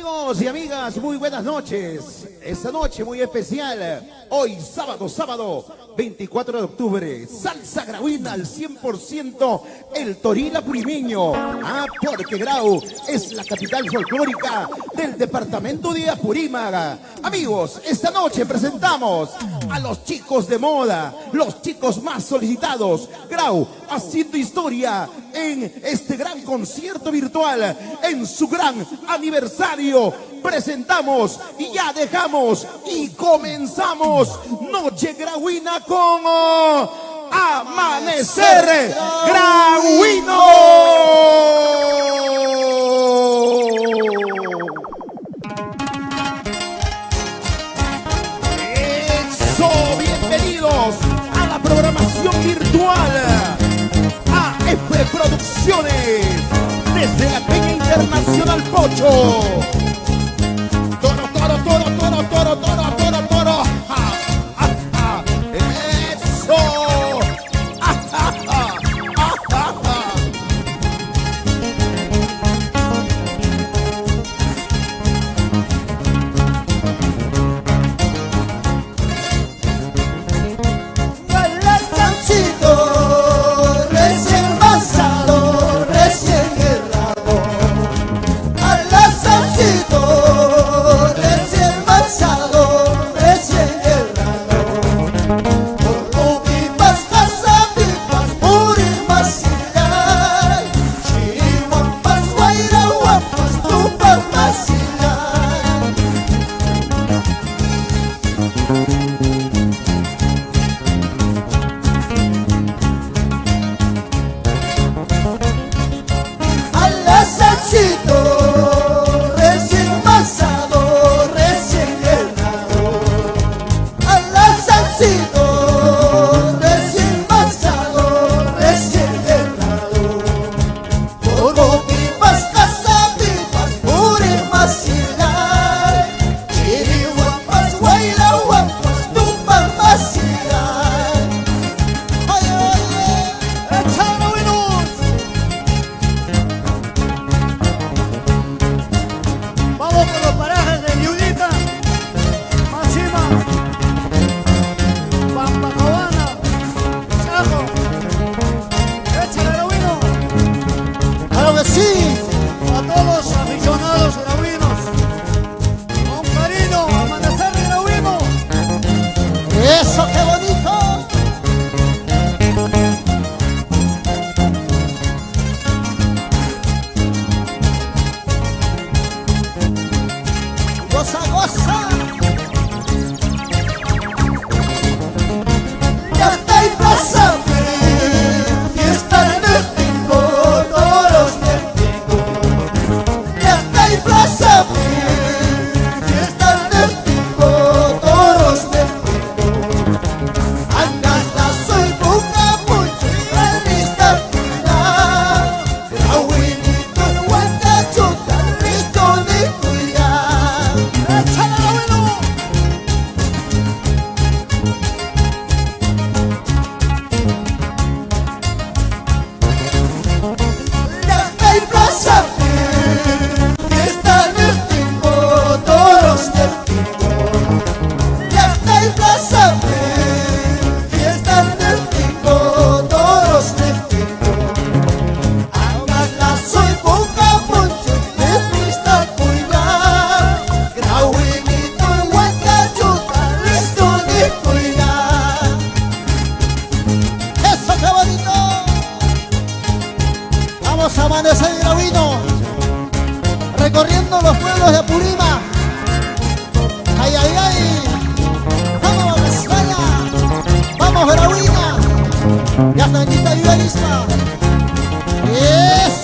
Amigos y amigas, muy buenas noches. Esta noche muy especial, hoy sábado 24 de octubre, salsa grauina al 100%, el Toril Apurimeño. Porque Grau es la capital folclórica del departamento de Apurímac. Amigos, esta noche presentamos a los chicos de moda, los chicos más solicitados. Grau haciendo historia en este gran concierto virtual, en su gran aniversario. Presentamos y ya dejamos y comenzamos Noche Grauina con Amanecer Grauino. Eso, bienvenidos a la programación virtual AF Producciones desde la Peña Internacional Pocho. Toro. Eso. Galancito, recién basado, recién errado. Galancito, recién basado, recién errado. Por pipas, casa, pipas, purimas, silay. Chihuapas, guairahuapas, tupas, masilay. Alazancito, recién basado, recién errado. Alazancito, recién basado, recién errado. Todo pipas, casa, pipas, purimas, silay. Chirihuapas, guairahuapas, tupas, masilay. Oye, échale buenos. Vamos con los parajes de Yulita, Máxima, Pampacabana, Chaco. Échale grauino. Claro que sí. A todos los aficionados grauinos. Con cariño, Amanecer Grauino. Eso, qué bonito. Goza, goza. Ya está en Plaza fiesta en el Tingo, toros del Tingo. Ya está en Plaza fiesta en el Tingo, toros del Tingo. Angasta soy buca mucho y lista cuidar. Grauinito en Huancachuca, listo de cuidar. ¡Échale grauino! Ya está en Plaza fiesta en el Tingo, toros del Tingo. Ya está en Plaza fiesta en el Tingo, toros del Tingo. Angasta soy boca poncho, de pista cuidar. Grauinito en Huancachuca, listo de cuidar. ¡Eso, qué bonito! Vamos a Amanecer Grauino, recorriendo los pueblos de Apurímac. ¡Ay, ay, ay! ¡Vamos, Vizcaya! ¡Vamos, Grauina! ¡Ya está lista y lista! ¡Yes!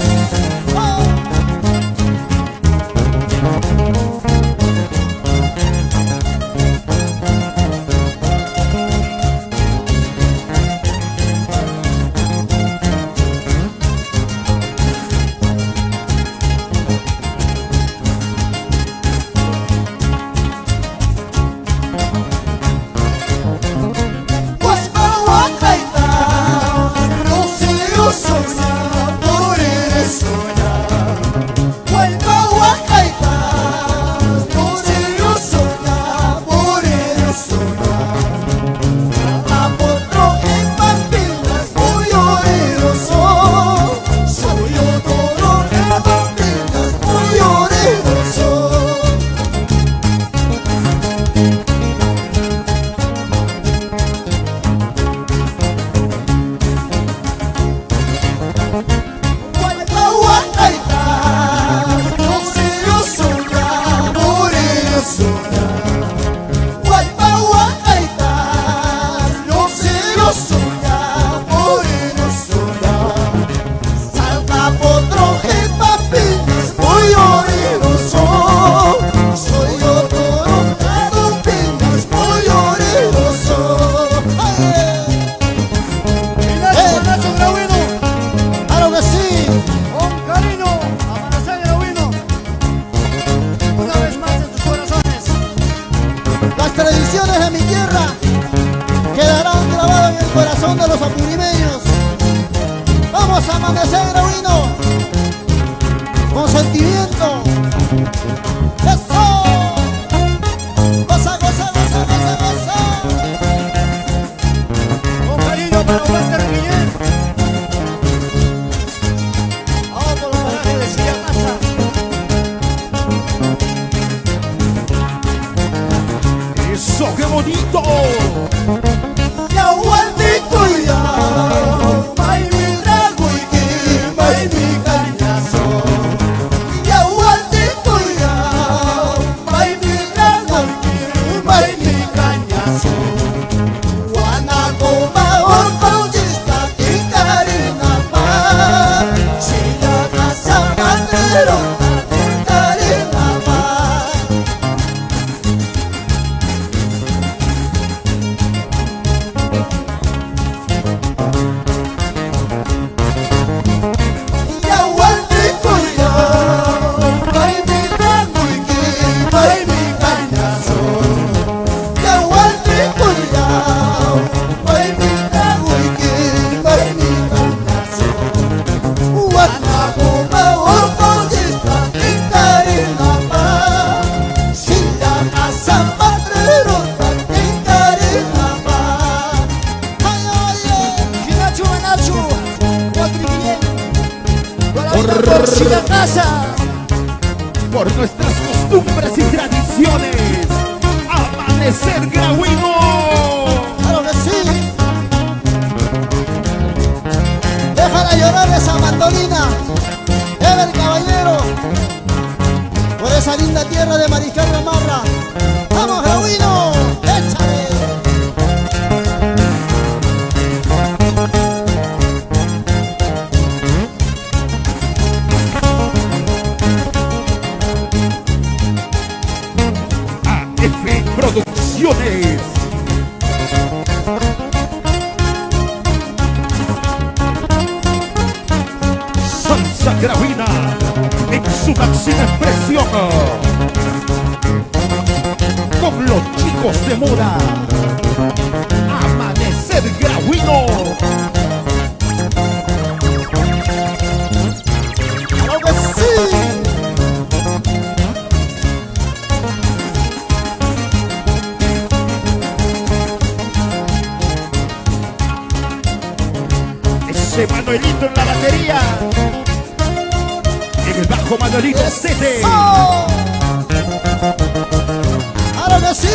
Pues para Huacaita, Rocío soña por son de los apurimeños. Vamos a amanecer, Grauino, con sentimiento. ¡Eso! ¡Goza, goza, goza, goza, goza! Con cariño para Walter Guillén. Vamos por los parajes de Silla Casa. ¡Eso, qué bonito! Ya Waltito ya, may mi trago y que may mi cañazo. Ya Waltito ya, may mi trago y que may mi cañazo. Guanacoba orcollista y carina pa, si la casa manderona y carina pa. Ya Waltito ya, may mi trago y que may mi cañazo. Ya Waltito ya, may mi trago y que may mi cañazo. Guanacoba orcollista y carina pa, si la casa manderona y carina pa. Ay, ay, ay. Ginacho Benacho, Walter Guillén. Guarabita por Silla Casa. Por nuestras costumbres y tradiciones, Amanecer Grauino. Claro que sí. Déjala llorar esa mandolina, Ever Caballero, por esa linda tierra de Mariscal Gamarra. ¡Vamos, Grauino! ¡Échale! AF Producciones. Salsa Grauina en su máxima expresión. Con los chicos de moda. Amanecer Grauino. ¡Claro que sí! Ese Manuelito en la batería. En el bajo Manuelito Sete. ¡Oh! ¡Claro que sí!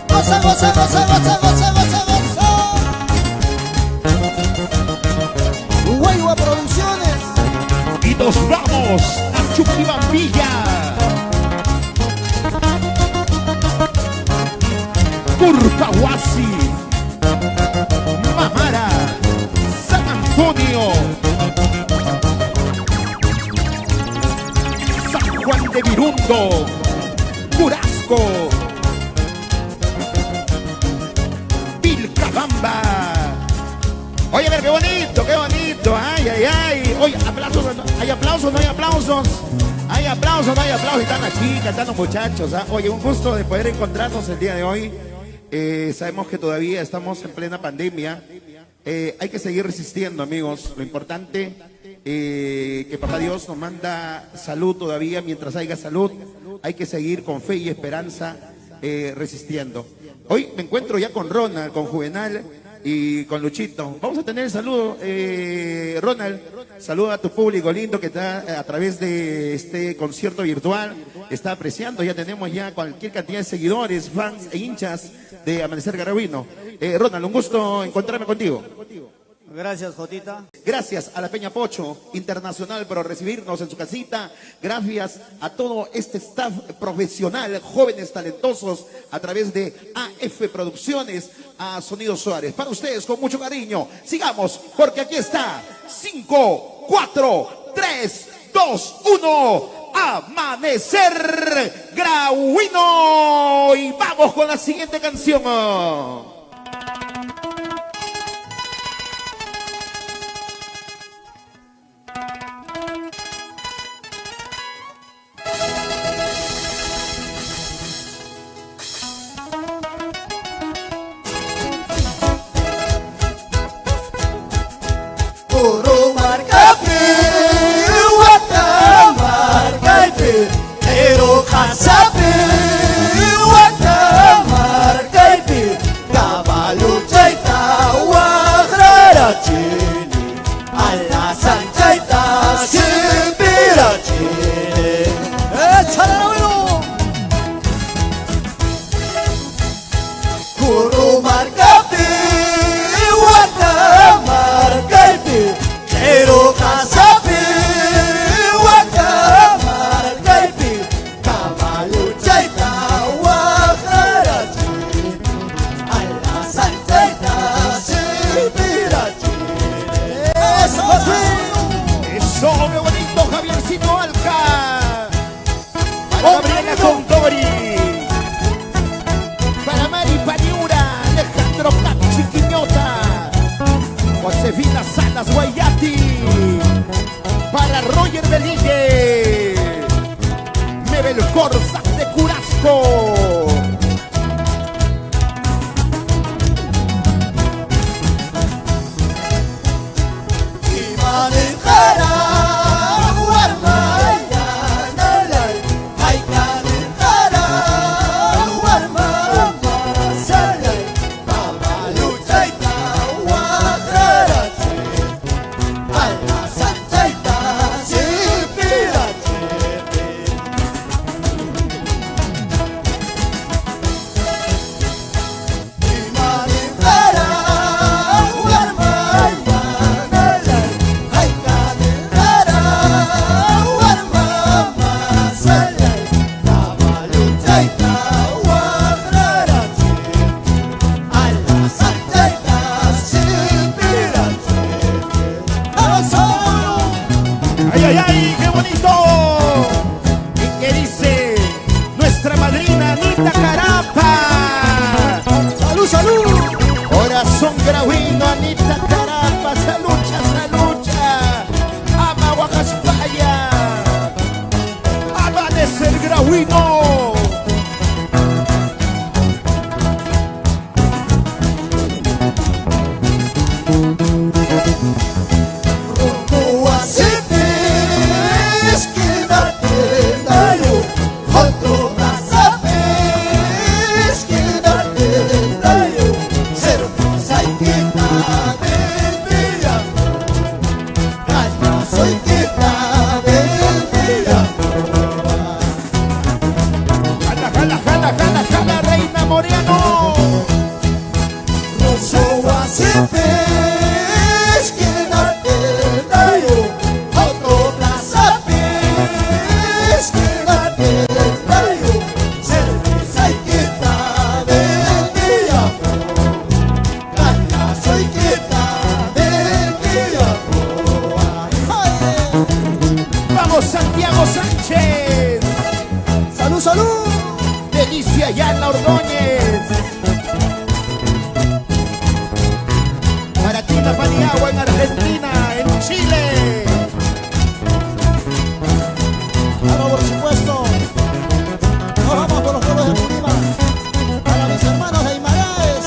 ¡Goza, goza, goza, goza, goza, goza, goza! Huayua Producciones. Y nos vamos a Chuquibambilla. Curcahuasi. Mamara. San Antonio. San Juan de Virundo. Curasco. Vilcabamba. Oye, a ver, qué bonito, qué bonito. Ay, ay, ay. Oye, aplausos, hay aplausos, no hay aplausos. Hay aplausos, no hay aplausos. Están las chicas, están los muchachos. ¿Ah? Oye, un gusto de poder encontrarnos el día de hoy. Sabemos que todavía estamos en plena pandemia. Hay que seguir resistiendo, amigos. Lo importante, que Papá Dios nos manda salud todavía. Mientras haya salud, hay que seguir con fe y esperanza resistiendo. Hoy me encuentro ya con Ronald, con Juvenal y con Luchito. Vamos a tener el saludo, Ronald. Saluda a tu público lindo que está a través de este concierto virtual. Está apreciando, ya tenemos ya cualquier cantidad de seguidores, fans e hinchas de Amanecer Grauino. Ronald, un gusto encontrarme contigo. Gracias, Jotita. Gracias a la Peña Pocho Internacional por recibirnos en su casita. Gracias a todo este staff profesional, jóvenes talentosos, a través de AF Producciones, a Sonido Suárez. Para ustedes, con mucho cariño, sigamos, porque aquí está 5, 4, 3, 2, 1. Amanecer Grauino. Y vamos con la siguiente canción. Pero kasapi Wakamar kaipi Kabalu chaita Wakrara chini Alasan chaita Sipira chini ¡Échale la mano! Guru markapi Wakamar kaipi Pero kasapi Wakamar kaipi Kabalu chaita Wakrara chini Alasan chaita Sipira chini ¡Eso sí! Eso, qué bonito, Javiercito Alca. Para Gabriela Condori. Para Mari Paniura, Alejandro Capi Chiquiñota. Josefina Salas Guayati. Para Roger Belille. Mebel Corzas de Curasco. Imanejara Warmaya Nalai Haikanejara Warmama Salai Babalu Chaita Wakrara Alasan Chaita Sipira Imanejara Warmaya Nalai Haikanejara Warmama Salai Babalu Chaita Wakrara Alasan Chaita Sipira ¡Ay, ay, ay! ¡Qué bonito! ¿Y qué dice nuestra madrina Anita Carapa? ¡Salud, salud! Corazón grauino, Anita Carapa, salucha, salucha. Ama Guajaspaya. Amanecer grauino. Jala, jala, jala, jala, jala, Reina Moreno. Vamos, Santiago Sánchez. ¡Salud, salud! Delicia Yana Ordóñez. Para Tina Paniagua en Argentina, en Chile. Claro, por supuesto. Nos vamos por los pueblos de Purima. Para mis hermanos de Aymaraes.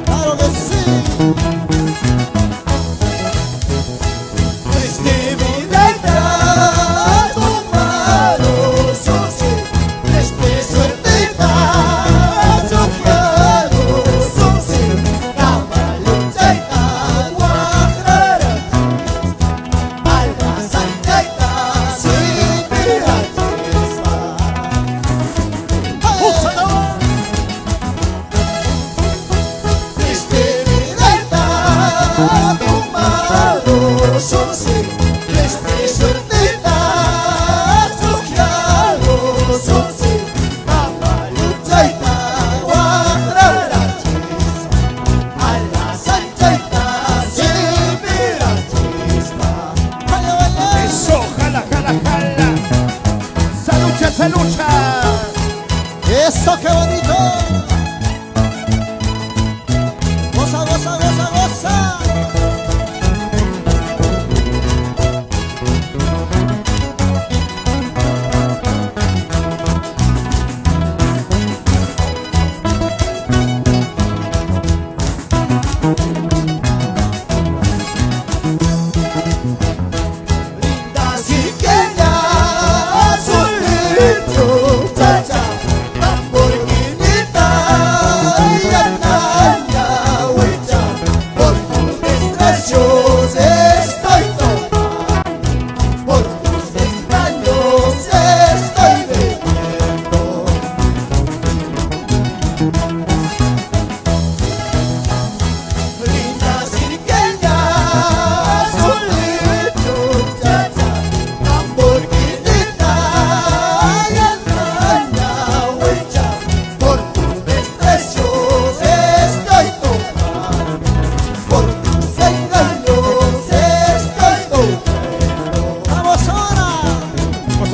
Claro que sí. Eso, jala, jala, jala. Salucha, salucha. ¡Eso, qué bonito! ¡Goza, goza, goza, goza! Linda chiqueña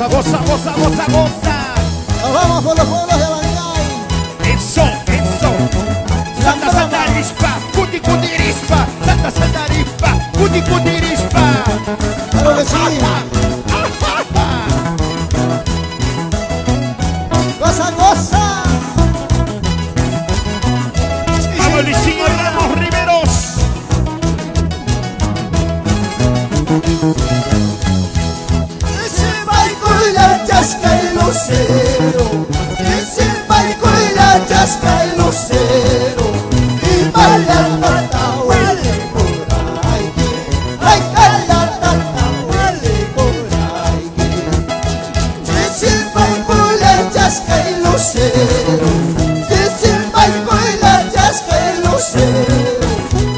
goza, goza, goza, goza, goza. Nos vamos por los pueblos de Bancay. Eso, eso. Santa Santa Rispa, cuti cuti rispa. Santa Santa Rispa, cuti cuti rispa. Claro que sí. Goza, goza. Vamos, Licinho, y vamos, Riveros. Ese barco y la chasca el lucero. Ese barco y la chasca el lucero. Y baila tata huele por ahí. Ay, calla tata huele por ahí. Ese barco y la chasca el lucero. Ese barco y la chasca el lucero.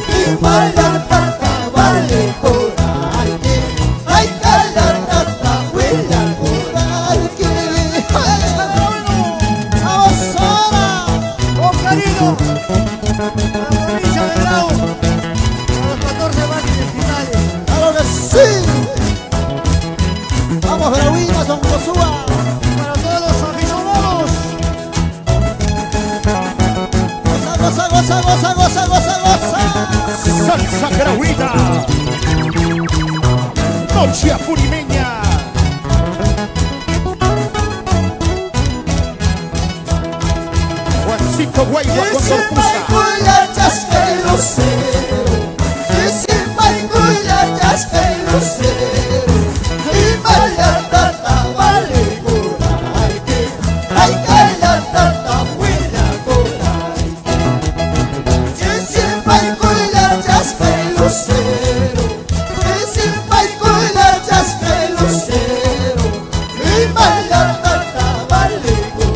Y baila tata vale por ahí. Ay, calla tata huele por ahí. Vamos ahora. Con cariño, a la provincia de Grau, a los 14 baches finales. ¡Claro que sí! ¡Vamos, Grauina, son Cosúa! Para todos los aficionados, ¡Goza, goza, goza, goza, goza, goza! Salsa Grauina. Noche apurimeña. Juancito Guayba con Ese Torcusa. barco y la chasca el lucero. Ese barco y la chasca el lucero. Y baila tata vale por ahí. Ay, calla tata huele por ahí. Ese barco y la chasca el lucero. Ese barco y la chasca el lucero. Y baila tata vale por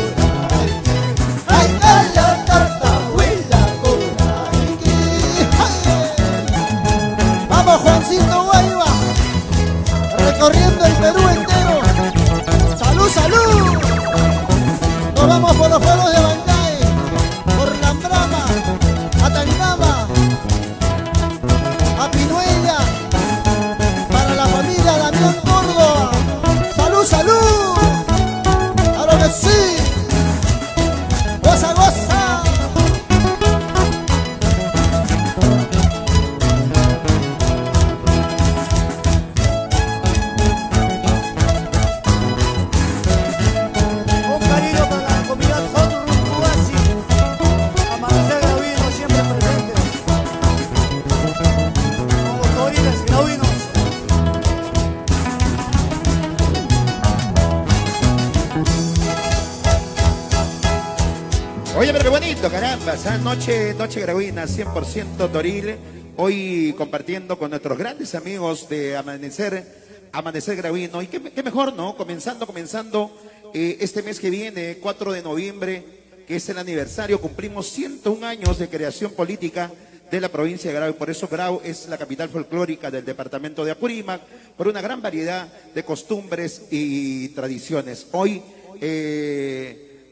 ahí. Ay, calla tata huele por ahí. Vamos, Juancito Guayba, recorriendo el Perú entero. ¡Salud, salud! Nos vamos por los pueblos de Bancay, por Lambrama, Atangama, a Pinuella, para la familia Damián Córdoba. ¡Salud, salud! ¡Claro que sí! ¡Goza, goza! con cariño para la comunidad Hot Rumpuasi, Amanecer Grauino siempre presente, con los toriles grauinos. Oye, pero qué bonito, caramba. Esa noche Grauina, 100% Toril. Hoy compartiendo con nuestros grandes amigos de Amanecer Grauino. Y qué mejor, ¿no? Comenzando este mes que viene, 4 de noviembre, que es el aniversario. Cumplimos 101 años de creación política de la provincia de Grau. Y por eso Grau es la capital folclórica del departamento de Apurímac, por una gran variedad de costumbres y tradiciones. Hoy,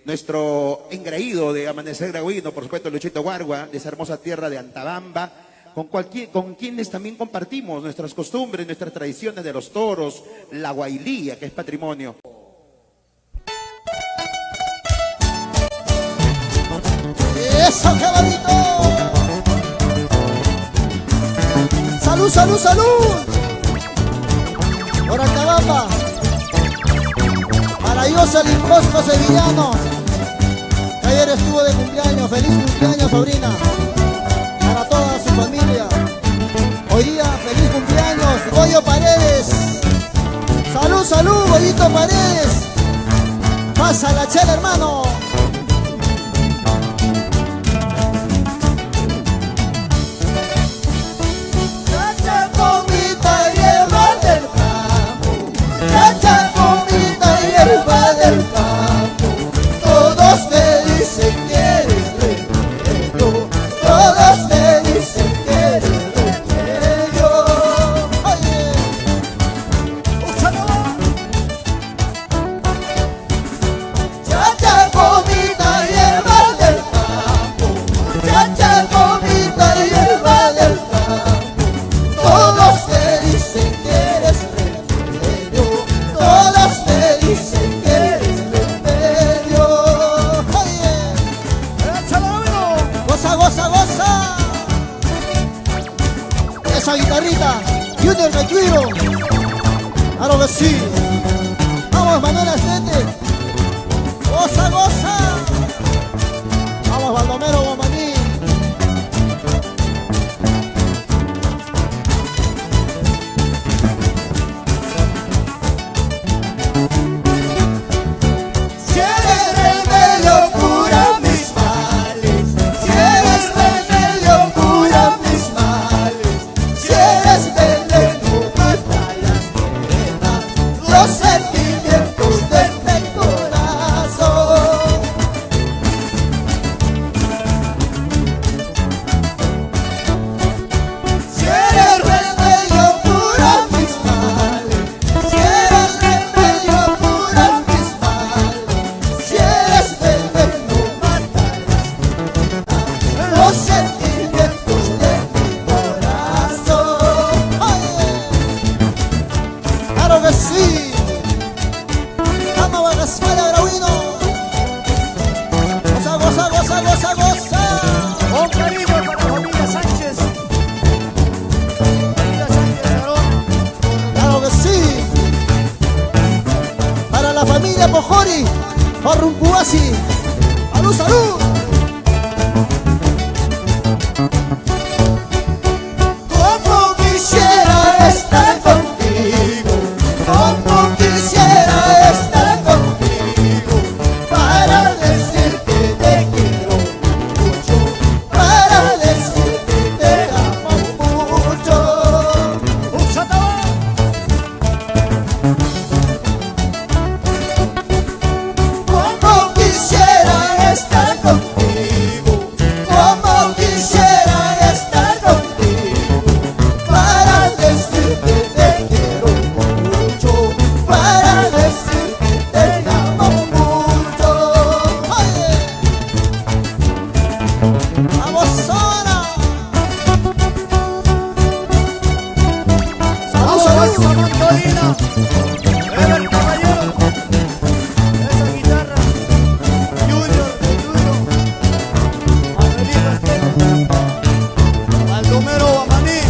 nuestro engreído de Amanecer Grauino, por supuesto, Luchito Guargua, de esa hermosa tierra de Antabamba, con quienes también compartimos nuestras costumbres, nuestras tradiciones de los toros, la guailía, que es patrimonio. ¡Eso, qué bonito! ¡Salud, salud, salud! Por Antabamba, para Jocelyn Bosco Sevillano, que ayer estuvo de cumpleaños. ¡Feliz cumpleaños, sobrina! Para toda su familia. Hoy día, feliz cumpleaños, Goyo Paredes. ¡Salud, salud, Goyito Paredes! ¡Pasa la chela, hermano! Chacha comita hierba del campo, chacha comita hierba del campo. Todos me dicen que eres remedio, todos me dicen que eres remedio. Oye, úchalo. Chacha comita sí. Vamos, Manuel Astete. Goza, goza. Vamos, Baldomero Guamaní. Si eres remedio, cura mis males. Si eres remedio, cura mis males. Si eres veneno, mata las penas, los sentimientos de este corazón. Si eres remedio, cura mis males. Si eres remedio, cura mis males. Si eres veneno, mata los sentimientos de mi corazón. Claro que sí. Vamos, Vagasfala, Grauino. Goza, goza, goza, goza, goza. Con cariño para la familia Sánchez. Familia Sánchez Aarón. Claro que sí. Para la familia Pojori, Porrumpuasi. ¡Salud, salud! Como quisiera estar contigo, como quisiera estar contigo, para decirte te quiero mucho, para decirte te amo mucho. Como quisiera estar contigo, como quisiera estar contigo, para decirte te quiero mucho, para decirte te amo mucho. ¡Vamos, Zona! Saludos a Máxima Montolina, Ever Caballero, esa guitarra, Junior, Manuelito Astete, Baldomero Guamaní,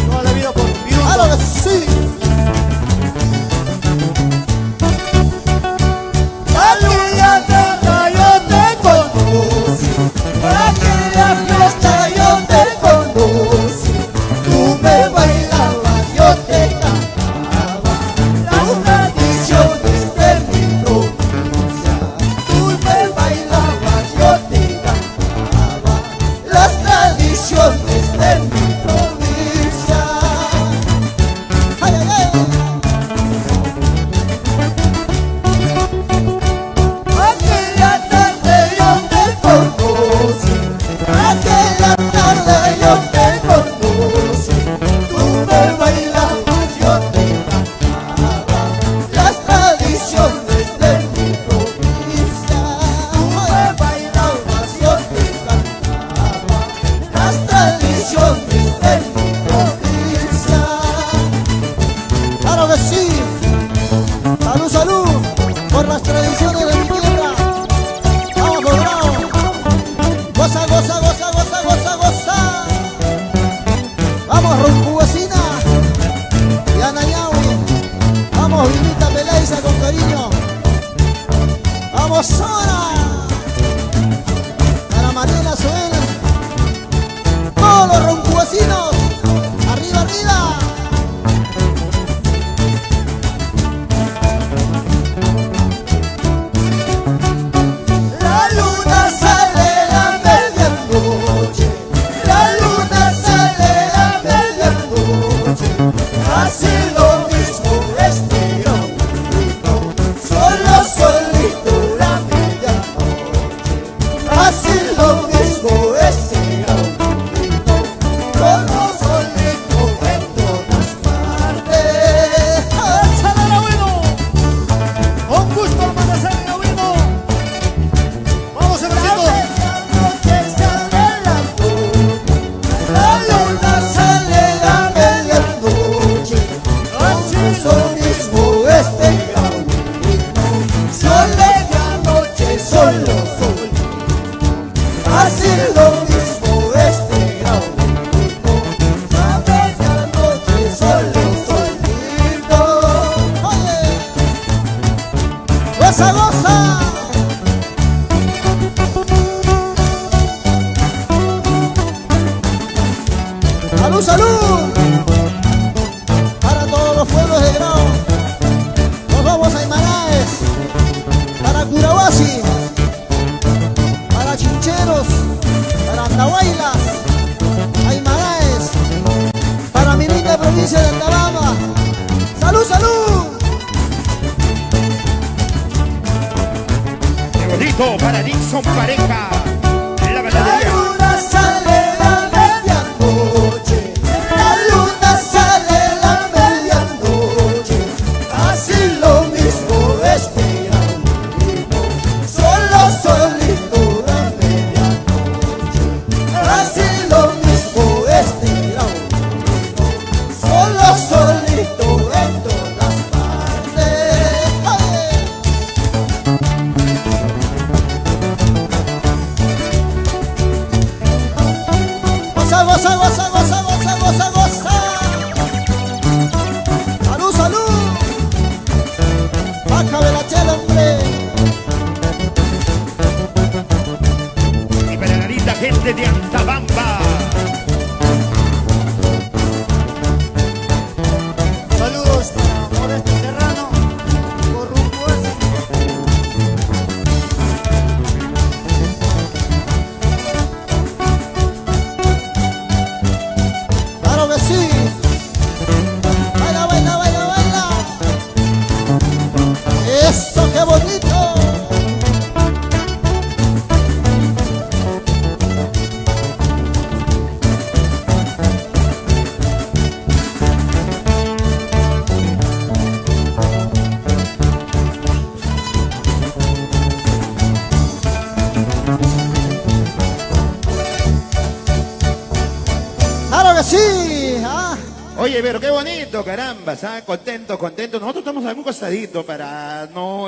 toda la vida por Pirulo. ¡Claro que sí! Aquella fiesta yo te conocí, aquella fiesta yo te conocí, tú me bailabas, yo te cantaba, las tradiciones de mi provincia, tú me bailabas, yo te cantaba, las tradiciones de mi provincia. ¡Ay, ay, ay! Aquella tarde yo te conocí, aquella tarde yo te conocí, tú me bailabas, yo te cantaba, las tradiciones de mi provincia. Tú me bailabas, yo te cantaba, las tradiciones de mi provincia. ¡Claro que sí! ¡Salud, salud! Por las tradiciones de mi tierra. ¡Vamos, bravo! ¡Goza, goza, goza, goza, goza, goza! ¡Vamos, Rumpuesina! Y Anayawi. ¡Vamos, Vinita Peláiza con cariño! ¡Vamos, Zona! Para Mariela Suena. ¡Todos los rumpuesinos! ¡Arriba, arriba! La luna sale a medianoche, la luna sale a medianoche, hace lo mismo este hombrito, solo solito la mirada. Goza, goza. Salud, salud. Para todos los pueblos de Grao. Nos vamos a Imanaes. Para Curahuasi. Para Chincheros. Para Andahuaylas. Aymaraes. Para mi linda provincia de Antabamba. ¡Salud, salud! Qué bonito para Dixon Pareja. En la La ganadería. luna sale la medianoche, la luna sale la medianoche, así lo mismo espera un niño, solo solito la medianoche, así lo mismo espera un niño, solo solito en todas partes. ¡Ay! Goza, goza, goza, goza, goza, goza, goza. Salud, salud. Bájame la chela, hombre. Y para la linda gente de Antabamba. Saludos para Modesto Serrano, por rumbo ese. Claro que sí. Baila, baila, baila, baila. Eso, qué bonito. Claro que sí. Ah. Oye, pero qué bonito, caramba, ¿sabes? Contento, contento. Nosotros estamos algún costadito para no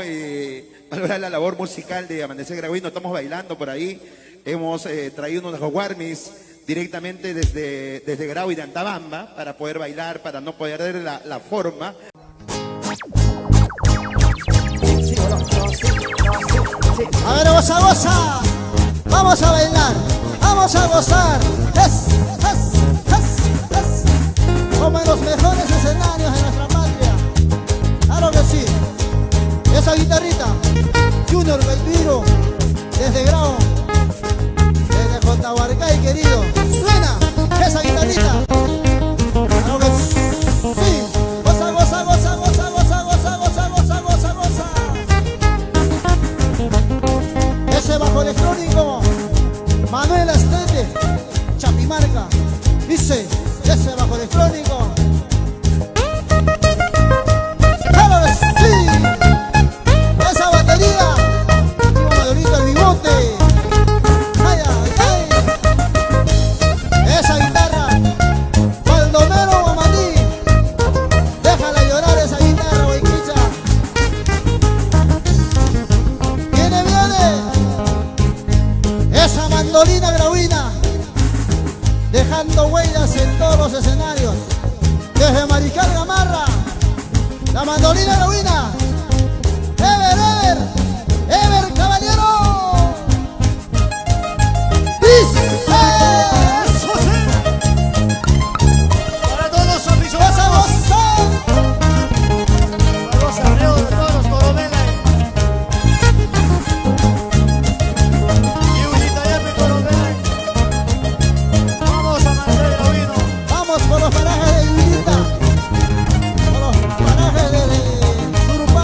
valorar la labor musical de Amanecer Grauino. Estamos bailando por ahí. Hemos traído unos guarmis directamente desde Grau y de Antabamba para poder bailar, para no perder la forma. A ver, goza, goza. Vamos a bailar. Vamos a gozar. Es. Como en los mejores escenarios de nuestra patria. Claro que sí. Esa guitarrita. Junior Belviro. Desde Grao. Desde Jotahuarcay, querido. Suena esa guitarrita. Claro que sí. Goza, goza, goza, goza, goza, goza, goza, goza, goza, goza. Ese bajo electrónico. Manuel Astete. Chapimarca. Dice. Ese bajo electrónico. ¡Claro que sí! Esa batería. Digo, Madurito, el bigote. ¡Ay, ay, ay! Esa guitarra. Baldomero Guamaní. Déjala llorar esa guitarra, boiquicha. Viene, viene. Esa mandolina grauina. Dejando huellas en todos los escenarios. Desde Marical Gamarra, la mandolina grauina. Ever, Ever, caballero. Dice. Para todos los aficionados, Goza, goza. para los arreos de todos los coromelas. Y Unitayape Coromela. Vamos a Amanecer Grauino. Vamos por los parajes de Yulita. Por los parajes de Surupán.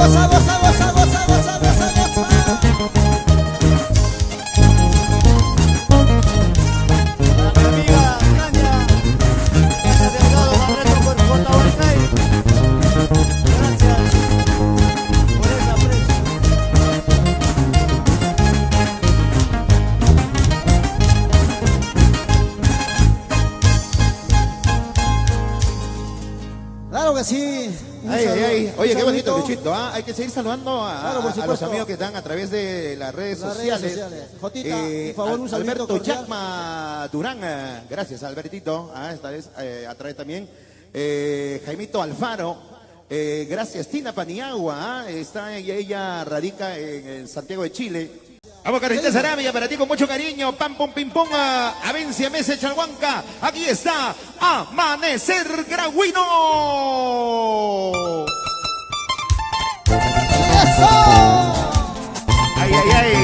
goza, goza, goza, goza, goza, goza, goza. Para mi amiga Tania, ese delgado Barreto por Cotahuanay. Gracias por ese aprecio. Claro que sí. Ay, ay, ay. Oye, Un qué bonito, saludito. Luchito. ¿Ah? Hay que seguir saludando Claro, por a los supuesto. amigos que están a través de las redes Las redes sociales. sociales. Jotita, por favor, un saludito Alberto cordial. Chacma Durán. Gracias, Albertito. Esta vez a través también. Jaimito Alfaro. Gracias, Tina Paniagua. Está ella radica en Santiago de Chile. Vamos, Carlita Sarabia, para ti con mucho cariño. Pam, pum, pim, pum. Avencia, Mesa, Chalhuanca. Aquí está Amanecer Grauino. ¡Eso! Ay, ay, ay.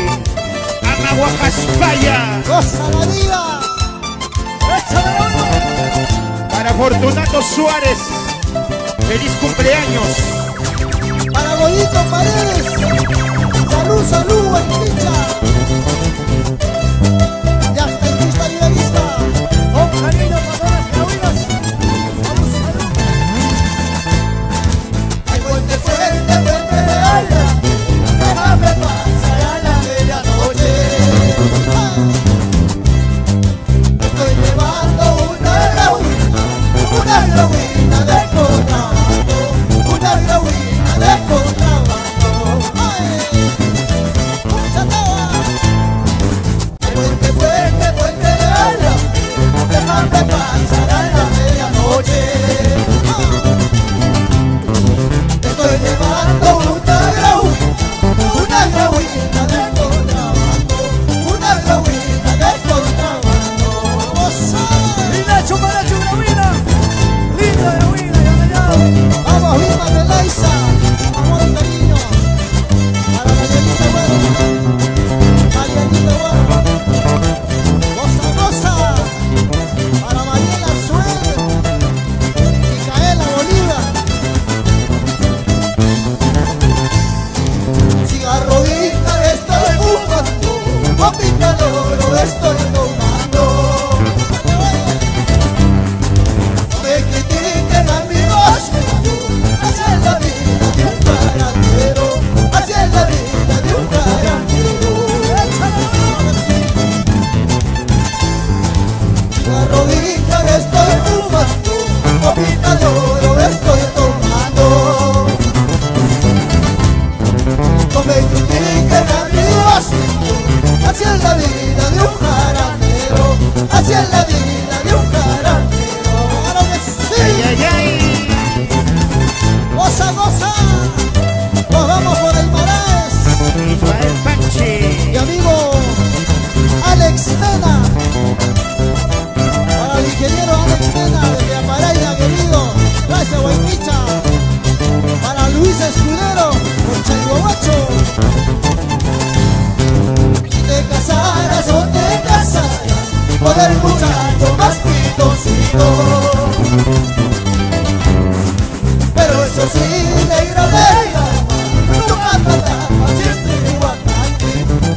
Anahuacaspaya. ¡Goza la vida! ¡Échale uno! Para Fortunato Suárez. Feliz cumpleaños. Para Goyito Paredes. Salud, salud, Guayquicha. Ya está en pista y en lista. Con cariño para todas las gravinas. Salud, salud. Ay, fuerte, fuerte, fuerte de ala. Déjame pasar a la medianoche. Estoy llevando una grauina de contrabando, una grauina de contrabando. Ay, mucha taba. Ay, fuerte, fuerte, fuerte de ala. Déjame pasar a la medianoche. Estoy llevando una grauina de contrabando, una grauina de contrabando. ¡Vamos a! Y Nacho para Nacho Gravina. Linda Gravina, ya me llamo. ¡Vamos, viva Belaiza! ¡Amor y cariño! Para Marianita Bueno, Marianita Bueno. ¡Goza, goza! Para Mariela Suel, Micaela Bolívar. Cigarroita estoy fumando, copita de oro estoy tomando. No me critiquen a mi voz, así es la vida de un carantero, así es la vida de un carantero. Cigarroita estoy fumando, copita de oro estoy tomando. No me critiquen a mi voz, así es la vida de un carantero, así es la vida de un carantero. ¡Claro que sí! Ay, ay, ay. ¡Goza, goza! Nos vamos por el Maraes. Israel Panchi. Mi amigo Alex Mena. Para el ingeniero Alex Mena desde Amaraya, querido. Gracias, Guayquicha. Para Luis Escudero, por Chaihuahuacho. Si te casaras o te casaras con el muchacho más pitosito. Pero eso sí, negra, negra, nunca trataba siempre igual.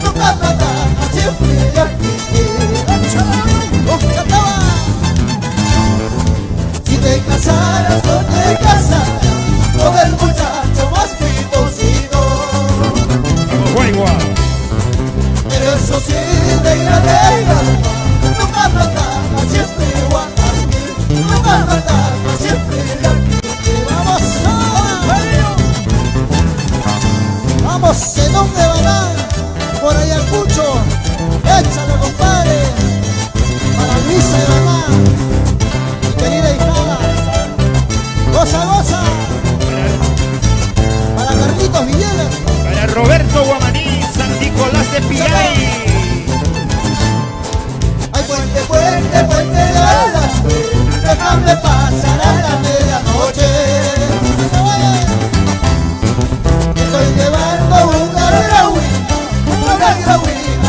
Nunca trataba siempre igual. Si te casaras o te casaras con el muchacho más pitosito. Guaygua. Pero eso sí, negra, negra, nunca trataba siempre igual. Nunca trataba siempre igual. ¡Vamos a! ¡Vamos, en dónde van! Por Ayacucho, échalo, compadre. Para Luisa y Maná, mi querida hijada. ¡Goza, goza! Para Carlitos Villegas. Para Roberto Guamaní, San Nicolás de Pillay. ¡Ay, puente, puente, puente de alas! Déjame pasar a la medianoche. Estoy llevando una grauina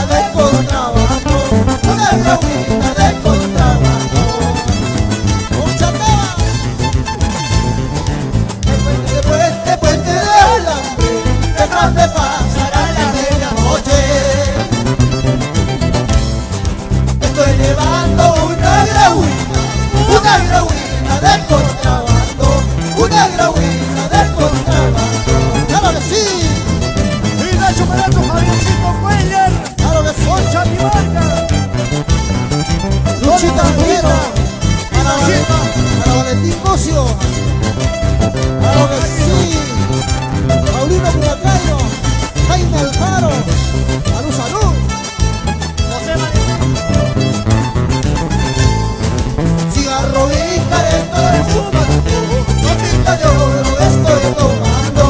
de contrabando, una grauina de contrabando. ¡Mucha taba! Puente, puente, puente de alambre, Marcelino Cubacayo, Jaime Alfaro, salud, salud. Cigarro y careto de fumando, gotita de oro estoy tomando.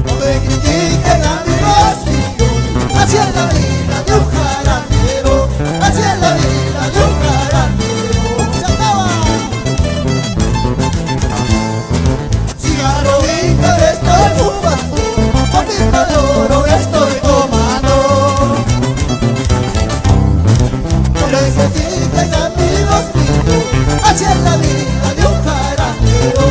No me critiquen amigos míos, así es la vida de un jarandero, así es la vida de un jarandero. Se acaba. Cigarro y careto de fumando, gotita de oro estoy tomando. No me critiquen amigos míos, así es la vida de un jarandero,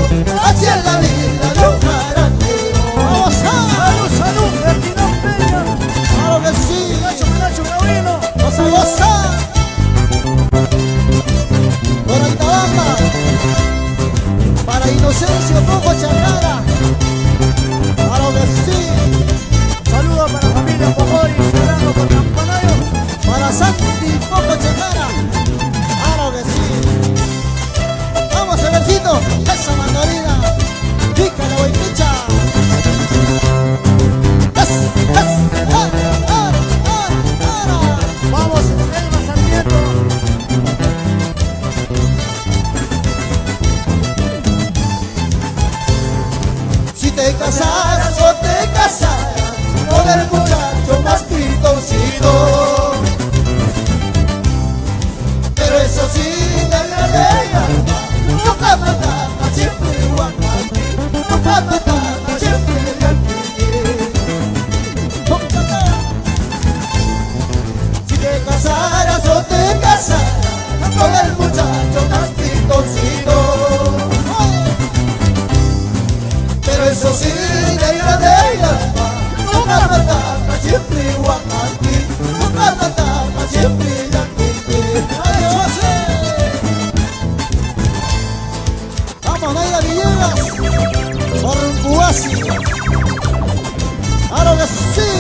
así es la vida de un jarandero. Vamos a. ¡Salud, salud! ¡Ferdinand Peña! Claro que sí. Nacho Gravino! Goza, goza. Para Itabamba, para Inocencio Poco Chacara. Claro que sí. Saludos para la familia Pojori, Fernando con Campanayo. Para Santi Poco Chacara. Claro que sí. Vamos, Evercito. Esa mandolina. Pica la boipicha. Vamos, Elma Sarmiento. Si te casaras o te casaras con el muchacho más pintoncito, pero eso sí de la ley, nunca mataba, siempre guapo, nunca mataba, siempre si te casaras o te casaras con el muchacho más pintoncito, pero eso sí, de ira de ira, nunca mataba, siempre guapati, nunca mataba, siempre yanquique. Vamos, Naida Villegas. Por Rumpuasi. Claro que sí.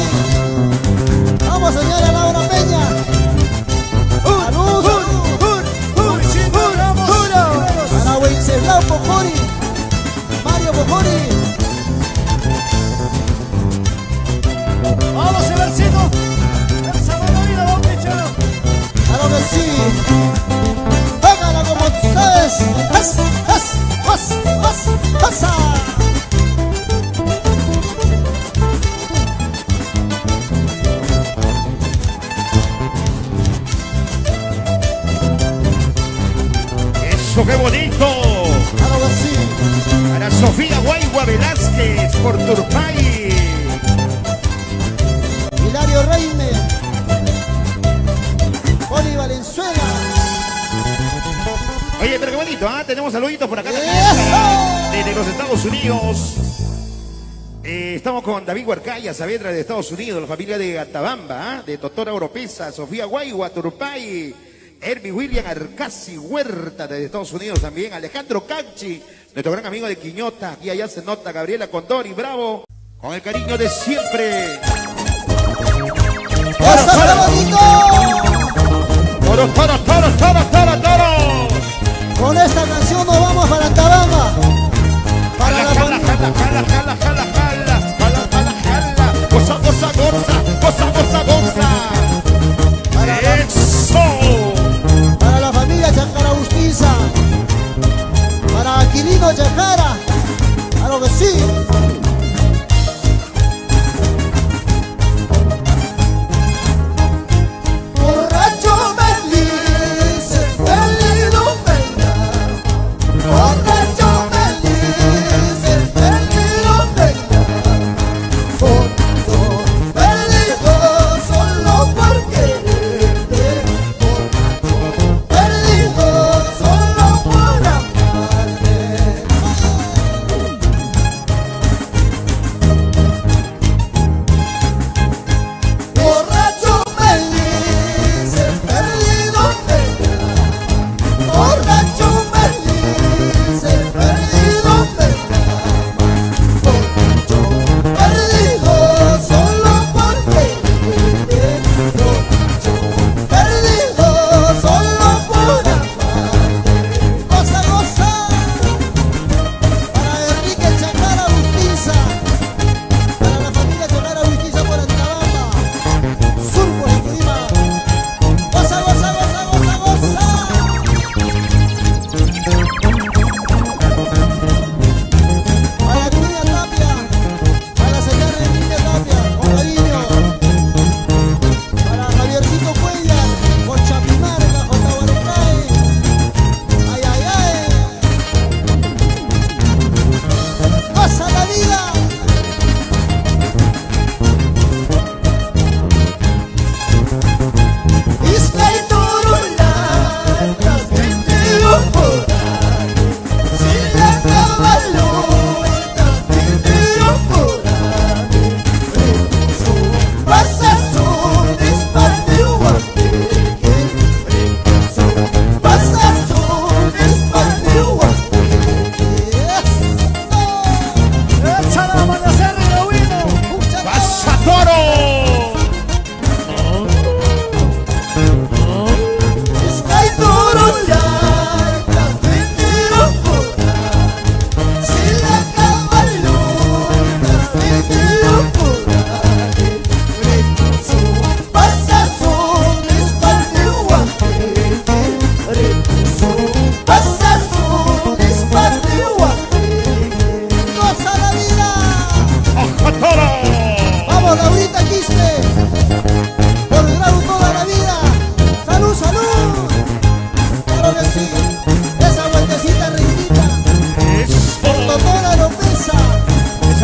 Vamos, señora Laura Peña. Salud, para Wenceslao Pojori, Mario Pojori. Vamos, Evercito. Esa mandolina, vamos, Pichero. Claro que sí. Págala como ustedes. ¡Pasa! Eso, qué bonito. Claro que sí. Para Sofía Guaigua Velázquez por Turpay. Hilario Reime. Poli Valenzuela. Oye, pero qué bonito, ¿ah? Tenemos saluditos por acá también ¡Eso! desde los Estados Unidos. Estamos con David Huarcaya Saavedra de Estados Unidos, la familia de Atabamba, de Totora Oropesa, Sofía Guaigua, Turpay, Herbie William Arcasi Huerta de Estados Unidos también, Alejandro Canchi, nuestro gran amigo de Quiñota, aquí allá se nota, Gabriela Condori, bravo, con el cariño de siempre. ¡Eso está bonito! ¡Toros, toros, toros, toros, toros, toros! Con esta canción nos vamos para Tabamba. Para Jala, la jala, jala, jala, jala, jala, jala, jala, jala, jala. Goza, goza, goza, goza, goza, goza. ¡Eso! para la familia Chacara Justiza. Para Aquilino Chacara. Claro que sí. Borracho me dice, feliz Peña, borracho me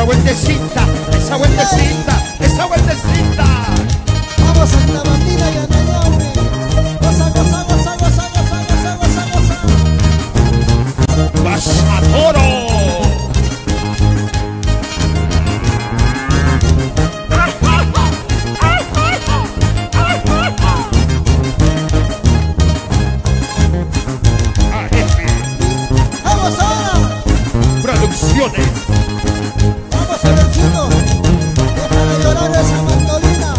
esa vueltecita, esa vueltecita, esa vueltecita. Vamos Santa Martina y Anayaure. Goza, goza, goza, goza, goza, goza, goza, goza. Vas a toro. Vamos ahora. Producciones. Vamos a ver chino. Deja de llorar esa mandolina.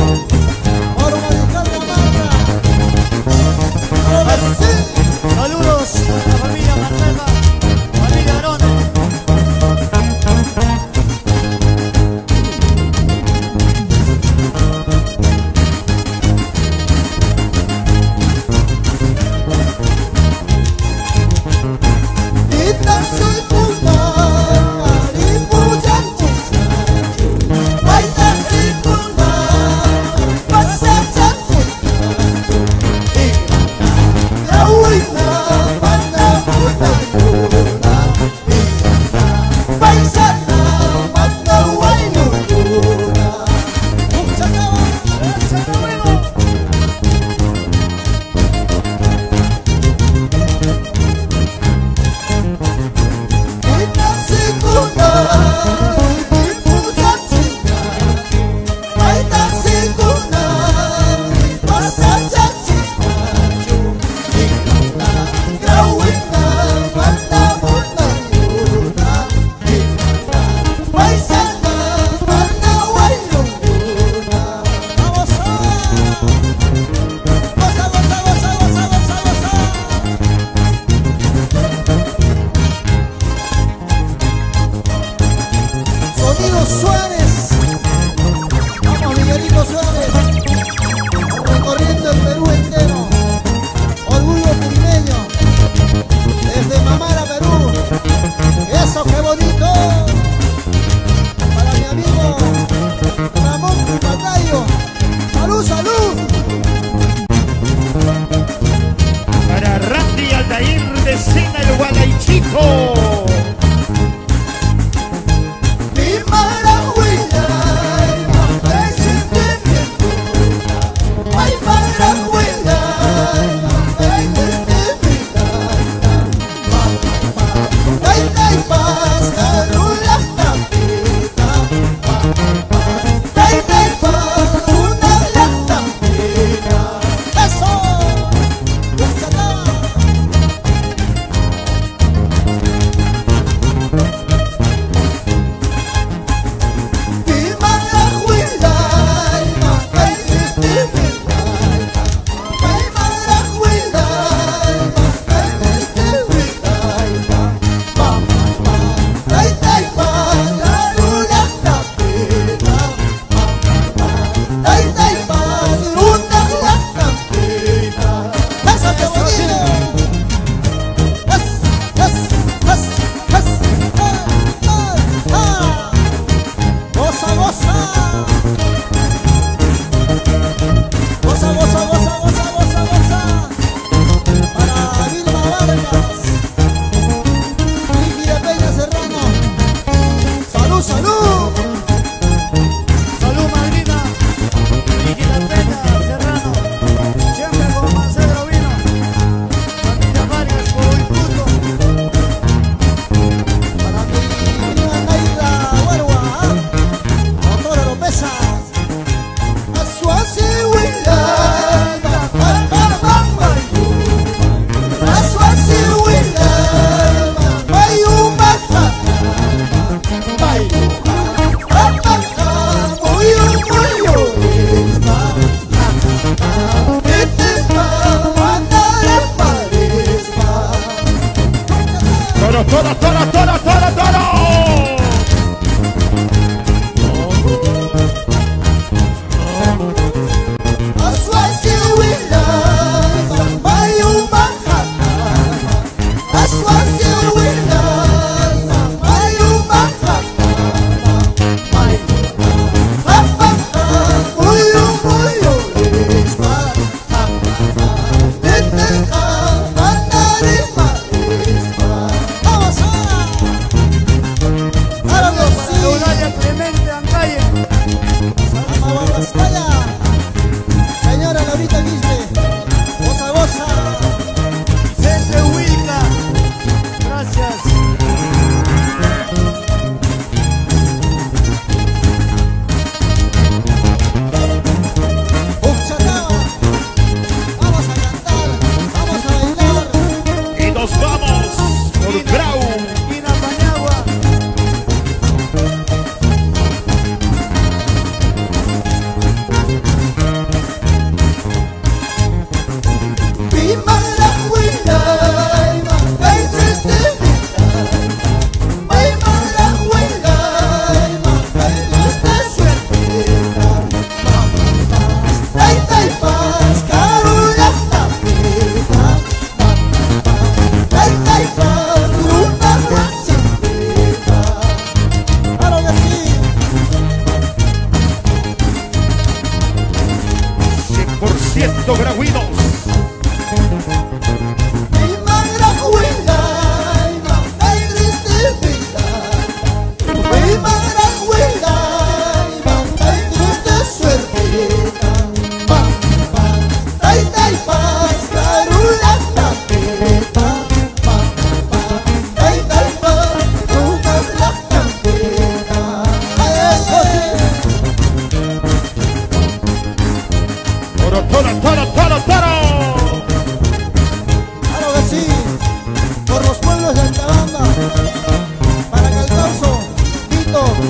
Por manejar la marca. Ahora sí. Saludos a la familia Martema, familia Arona. Kita sekunar, ibu janji saju. Kita sekunar, pasal janji saju. Rawina, mana muda yuna. Paisana, mana wainu yuna. Kita sekunar, ibu janji saju. Kita sekunar, pasal janji saju. Rawina, mana muda yuna. Paisana, mana wainu yuna. Vamos ahora. Goza, goza, goza, goza, goza, goza. Sonido Suárez. Vamos, Miguelito Suárez. Recorriendo el Perú entero. Orgullo pirimeño. Desde Mamara, Perú. Eso, qué bonito. Para mi amigo Ramón Patayo. Salud, salud. Para Randy Aldair de Sena el Guadaichico. Mi Malawi,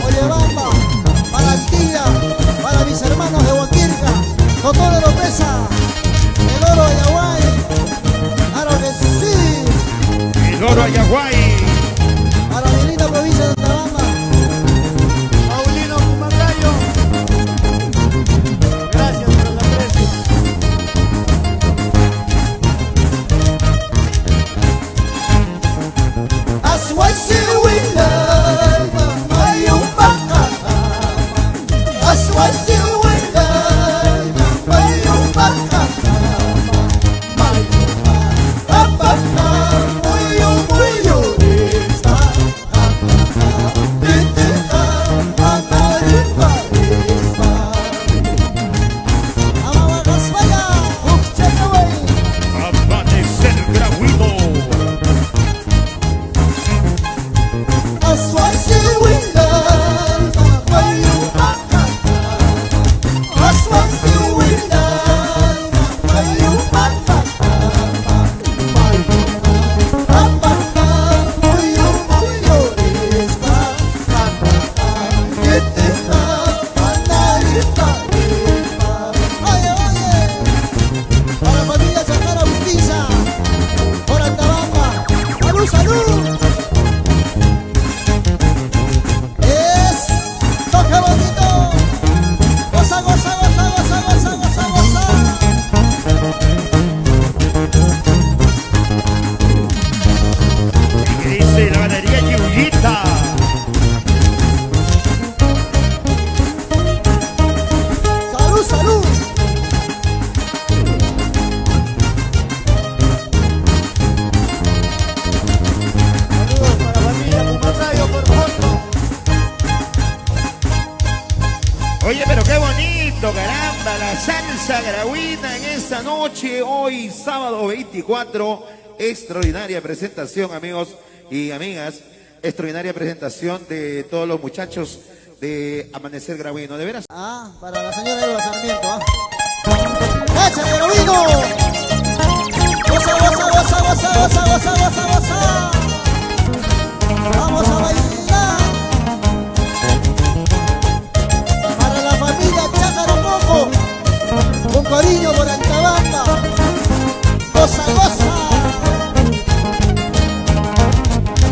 Oyebamba, para Antilla, para mis hermanos de Huaquirca, Totoro de Lopeza, el oro de Ayahuay, claro que sí, El oro Ayahuay. para mi linda provincia de Tabamba. Paulino Pumacayo. Gracias por el aprecio. Amanecer Grahuino. Para la familia Chacara Busquiza, por Altabamba, ¡salud, salud! ¡Eso, qué bonito! ¡Goza, goza, goza, goza, goza, goza, goza! ¿Qué dice la ganadería Yuyita? ¡Salud, salud! Saludos para la familia Pumacayo por foto. Oye, pero qué bonito, caramba, la salsa grahuina en esta noche, hoy sábado 24, extraordinaria presentación, amigos y amigas, extraordinaria presentación de todos los muchachos de Amanecer Grahuino, de veras. Ah, para la señora Eva Sarmiento, ¿ah? ¡Échale, Robino! ¡Goza, goza, goza, goza, goza, goza, goza, goza! ¡Vamos a bailar! Para la familia Chácaro Moco, con cariño por Antabamba. ¡Goza, goza!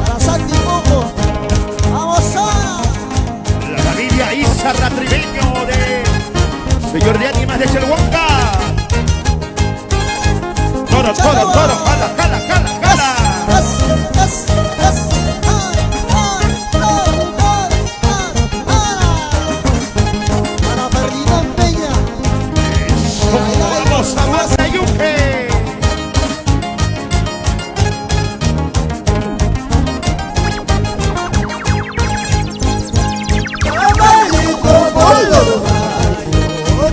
Para Santi Moco, ¡vamos a! La familia Izarra Tribeño de señor de Ánimas de Chelhuanca. Toro, toro, toro, jala, jala, jala, jala. Para Ferdinand Peña, Vamos a Mazayuque.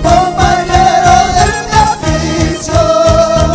compañero de mi afición.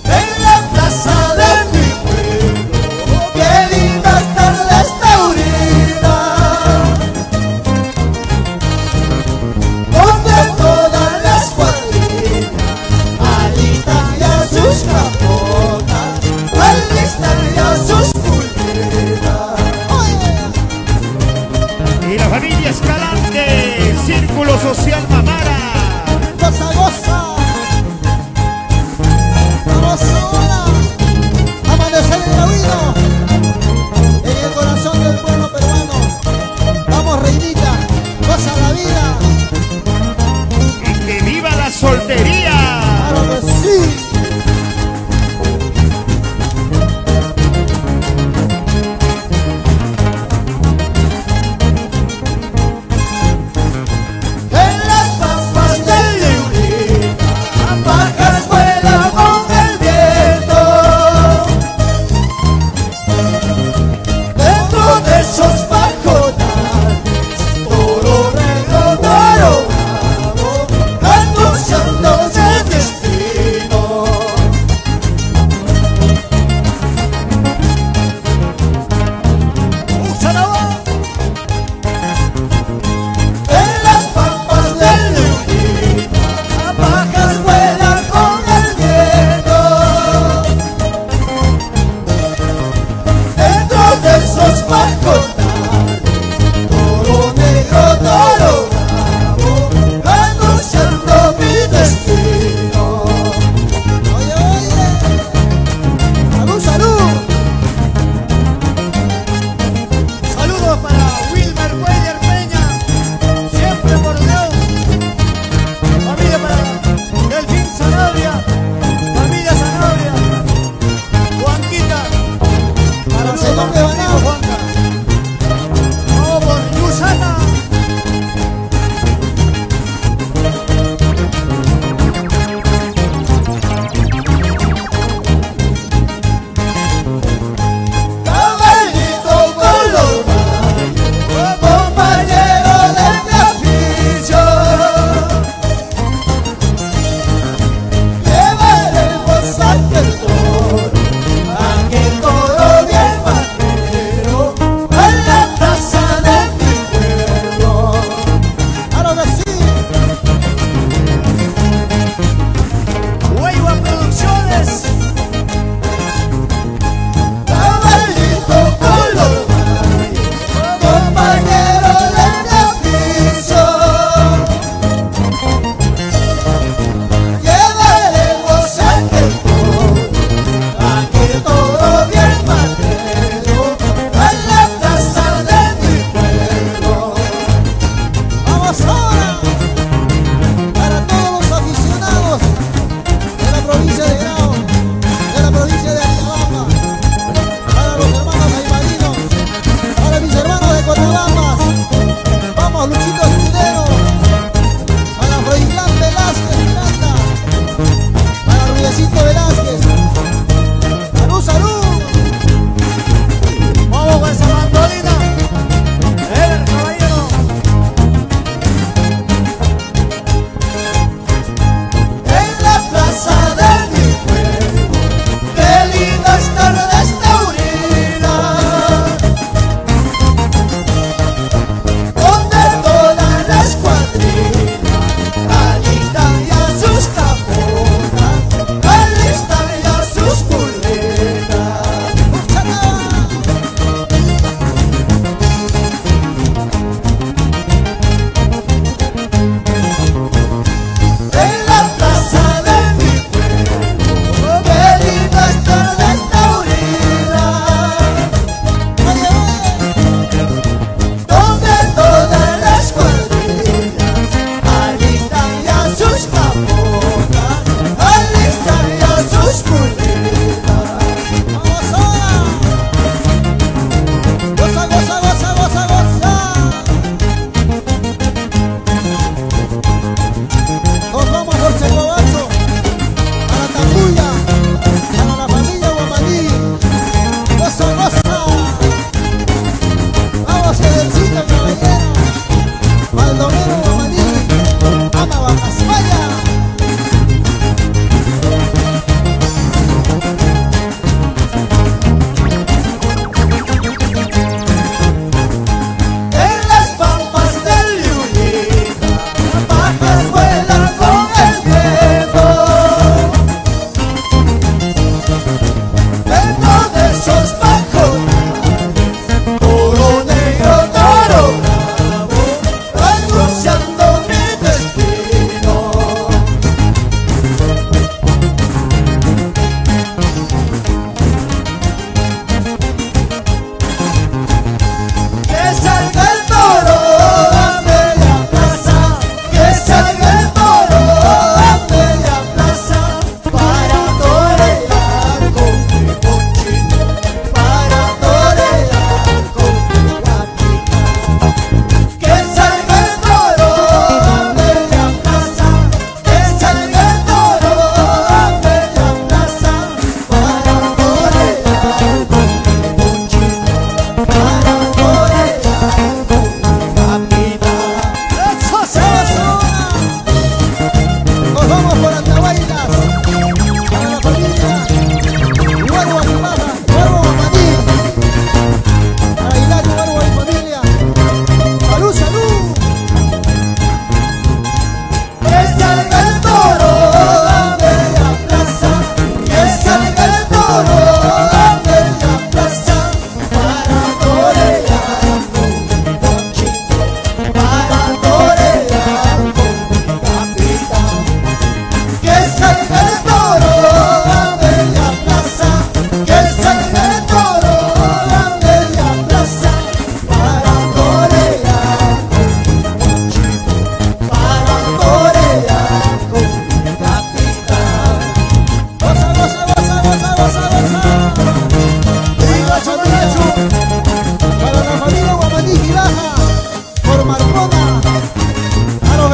En la plaza de mi pueblo, qué linda está la taurina, donde todas las cuadrillas alistan ya sus capotas, alistan ya sus pulperas. Y la familia Escalante, Círculo Social Mamara. Goza, goza. Vamos ahora. Amanecer en Grahuina, en el corazón del pueblo peruano. Vamos, reinita, goza la vida. Y que viva la soltería. Claro que sí. En las pampas del Leonita, pajas vuelan con el viento. Dentro de esos pajonales, toro negro, toro bravo, anunciando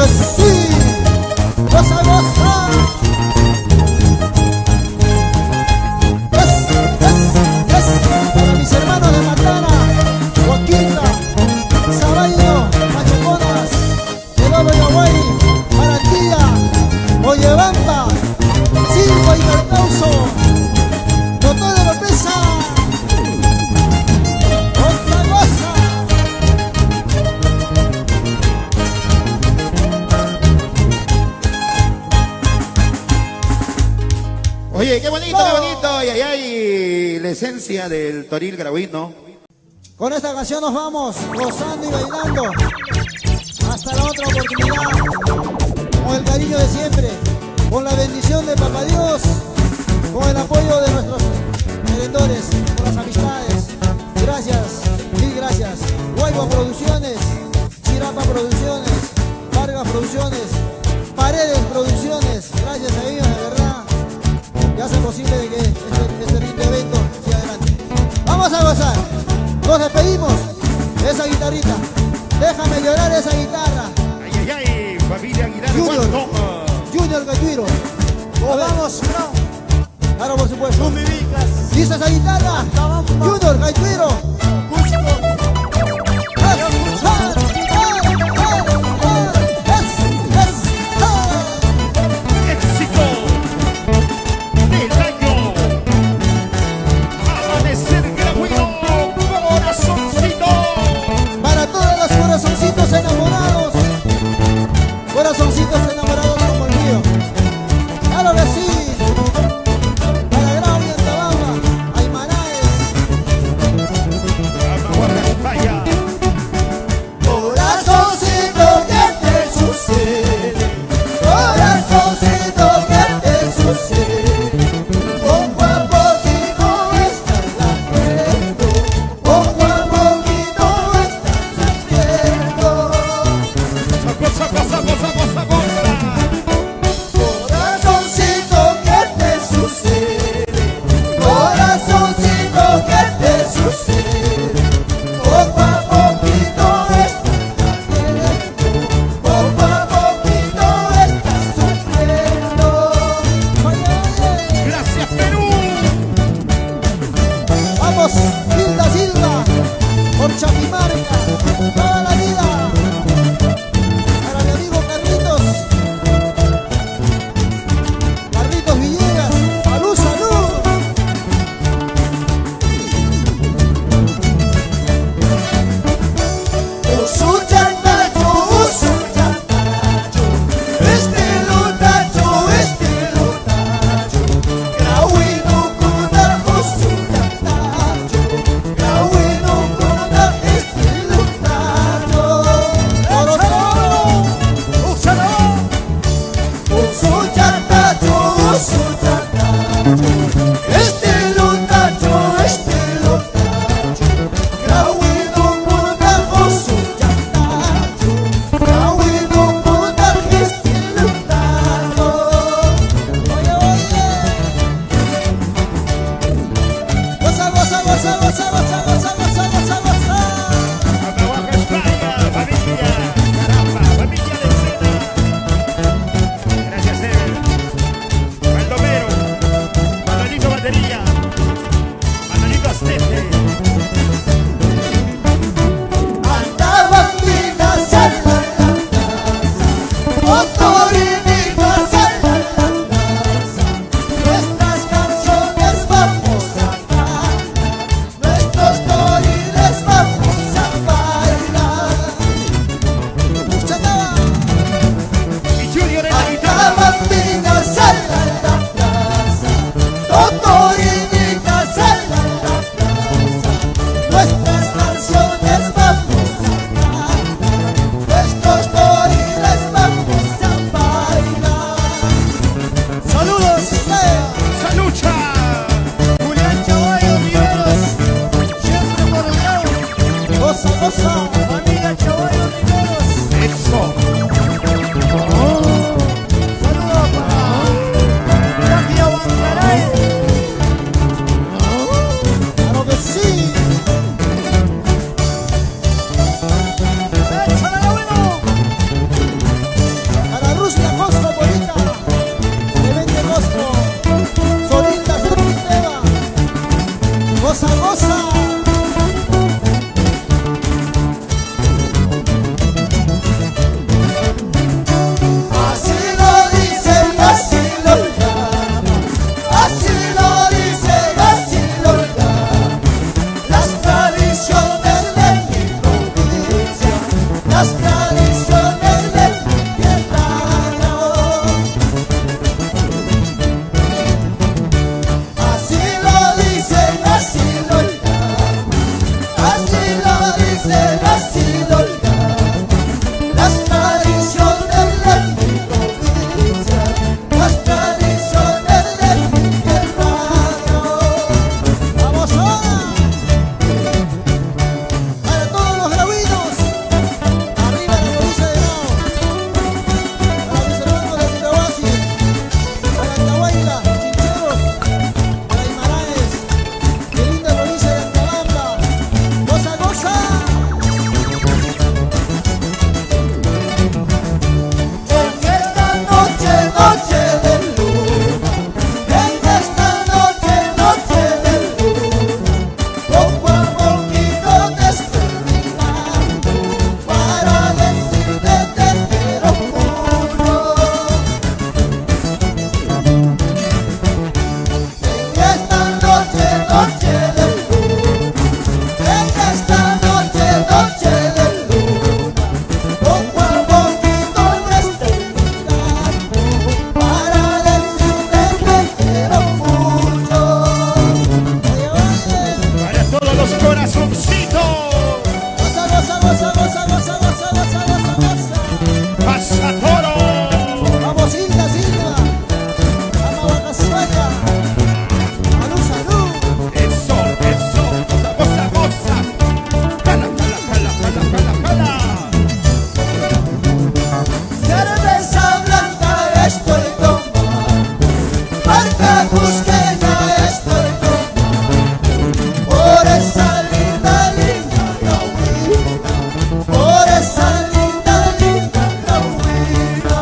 que sí. Goza, goza. Para mis hermanos de Matana, Joaquinta, Sabayo, Machaconas, Elolo Yaguay, Maratilla, Oyebamba, Silva y Mercauso, Motor de Lopeza, Goza, goza. Oye, qué bonito, qué bonito. Ay, ay, ay. La esencia del Toril Grahuino. Con esta canción nos vamos gozando y bailando. Hasta la otra oportunidad. Con el cariño de siempre. Con la bendición de Papá Dios. Con el apoyo de nuestros merendores. Con las amistades. Gracias, mil gracias. Guayba Producciones. Chirapa Producciones. Vargas Producciones. Paredes Producciones. Gracias a ellos, de verdad. Y hace posible de que este lindo evento siga adelante. Vamos a gozar. Nos despedimos de esa guitarrita. Déjame llorar esa guitarra. Ay, ay, ay, familia Aguilar, Junior. Guantón. Junior Gachuiro. Vamos, bro. Claro, por supuesto. Tú me digas. ¿Dice esa guitarra? Junior Gachuiro. Éxito del año. Amanecer Grahuino, corazoncito. Para todos los corazoncitos enamorados. Corazoncitos enamorados como el mío. Claro que sí. Para Grau y Antabama, Aymaraes. tradiciones de mi tierra. Así lo dicen, así lo llaman, así lo dicen, así lo llaman, las tradiciones de mi provincia, las tradiciones de mi tierra. ¡Vamos ahora! Para todos los gravinos, arriba la provincia de Grau, para mis hermanos de Tirahuasi, para Antahuayla, Chincheros, para Aymaraes, qué linda provincia de Antabamba. ¡Goza, goza! En esta noche, noche de luna, en esta noche, noche de luna, poco a poquito te estoy mirando para decirte te quiero mucho. En esta noche, noche de luna, en esta noche, noche de luna, poco a poquito te estoy mirando para decirte te quiero mucho. Oye, oye. Para todos los corazoncitos. ¡Goza, goza, goza, goza, goza, goza, goza, goza, goza! Pasa toro. ¡Vamos, Silda, Silda! ¡Vamos, Vacasuela! ¡Salud, salud! Eso, eso. Goza, goza, goza. Jala, jala, jala, jala, jala, jala. Cerveza blanca estoy tomando, marca cusqueña estoy tomando, por esa linda, linda grauina, por esa linda, linda grauina.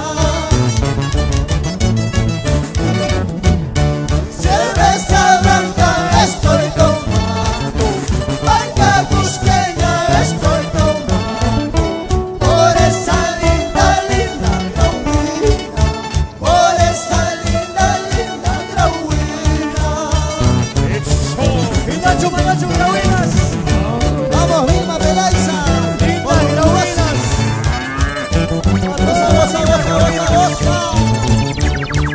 Cerveza blanca estoy tomando, marca cusqueña estoy tomando, por esa linda, linda grauina, por esa linda, linda grauina. Eso. ¡Piñacho, Mayacho, Gravinas! ¡Vamos, Vilma Pelaiza! ¡Lindas Gravinas! ¡Goza, goza, goza, goza, goza!